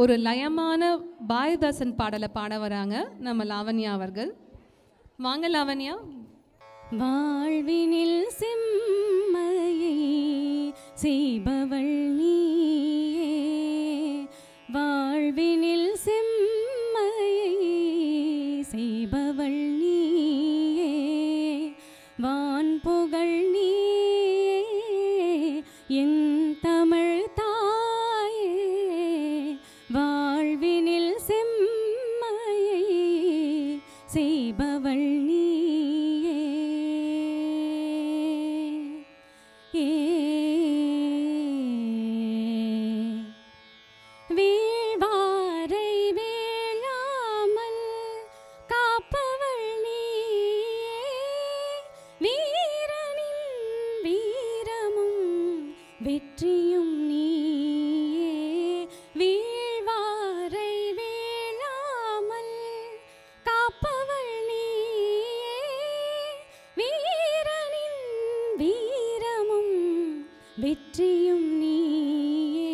ஒரு லயமான பாரதிதாசன் பாடலை பாட வராங்க நம்ம லாவண்யா அவர்கள். வாங்க லாவண்யா. வாழ்வினில் செம்மையை செய்பவள் நீயே, வாழ்வினில் செம்மையை செய்பவள் நீயே, வான் புகழ் நீயே என் தமிழ் தாயே, வாழ்வினில் செம்மையை செய்பவள் நீயே. வீழ்வாரை வீழாமல் காப்பவள் நீயே, வீரனின் வீரமும் வெற்றியும் நீயே, வீழ்வாரை வீழாமல் காப்பவள் நீயே, வீரனின் வீரமும் வெற்றியும் நீயே,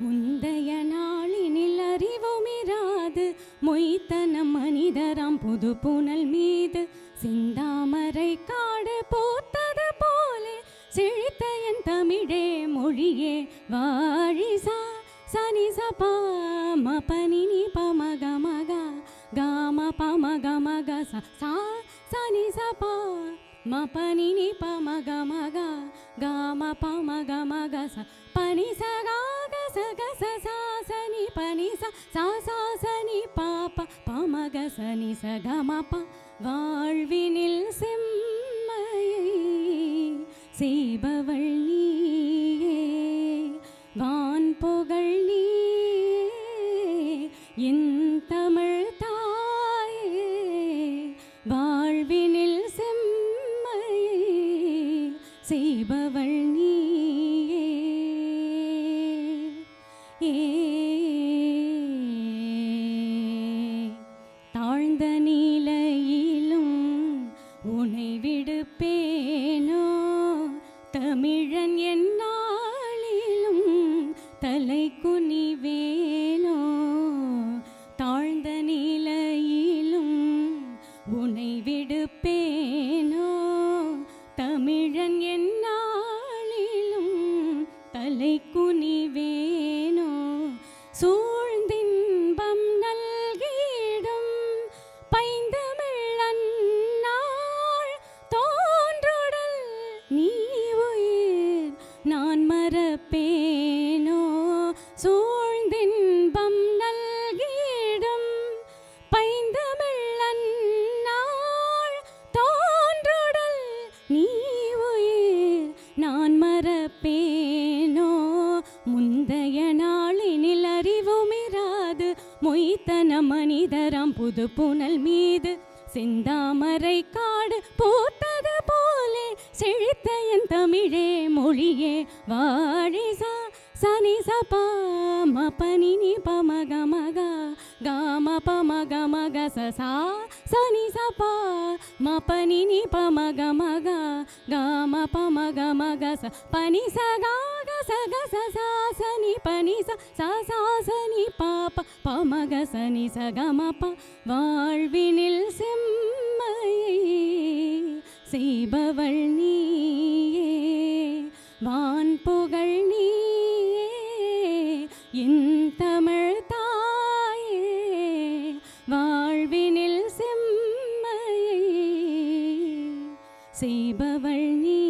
முந்தைய நாளினில் அறிவுமிராது மொய்த்தனம் மனிதராம் புது புனல் மீது சிந்தாமரை காடு பூத்தது போலே செழித்த என் தமிழே மொழியே, வாழிசா சனி சபா மபனினி பமக மக காம பமக மக சா சனி சபா மபனினி பமக மக காம பமக மக ச பனி சகா கச சா சனி பனி சா சா சனி பாப பமக சனி சகமப, வாழ்வினில் செம்மையை செய்பவள் நீயே, வான் புகழ் நீயே என் தமிழ் தாயே, வாழ்வினில் செம்மையை செய்பவள் நீயே. தாழ்ந்த நிலையிலும் உனை விடுப்பேனோ, தமிழன் எந்நாளிலும் தலை குனிவேனோ, தாழ்ந்த நிலையிலும் உனை விடுப்பேனோ, தமிழன் எந்நாளிலும் தலை குனிவேனோ, சூழ்ந்தின்பம் நல்கிடும் பைந்தமிழ் அன்னாள் தோன்றுடல் நீ உயிர் நான் மறப்பேனோ, சூழ்ந்தின்பம் நல்கிடும் பைந்தமிழ் அன்னாள் தோன்றுடல் நீ உயிர் நான் மறப்பேனோ, முந்தைய நாளினில் அறிவுமிராது மொய்த்தன மனிதராம் புது புனல் மீது செந்தாமரை காடு பூத்தது போலே செழித்த என் தமிழே மொழியே, வாழிசா சனி சபா மபனினி பமக மக காம பமக மக சா சனி சபா மபனினி பமக மக காம பமக மக ச பனி சகா கச சா சனி பனி சா சா சனி பாப பமக சனி சகமப, வாழ்வினில் செம்மையை செய்பவள் நீயே, வான் புகழ் நீயே என் தமிழ் தாயே, வாழ்வினில் செம்மையை செய்பவள் நீயே.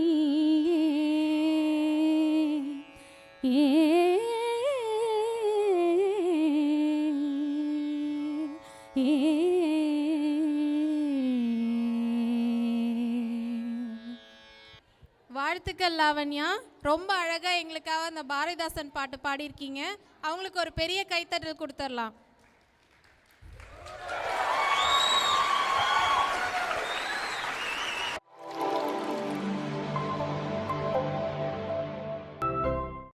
வாழ்த்துக்கள் லாவண்யா. ரொம்ப அழகாக எங்களுக்காக அந்த பாரதிதாசன் பாட்டு பாடியிருக்கீங்க. அவங்களுக்கு ஒரு பெரிய கைத்தட்டல் கொடுத்துடலாம்.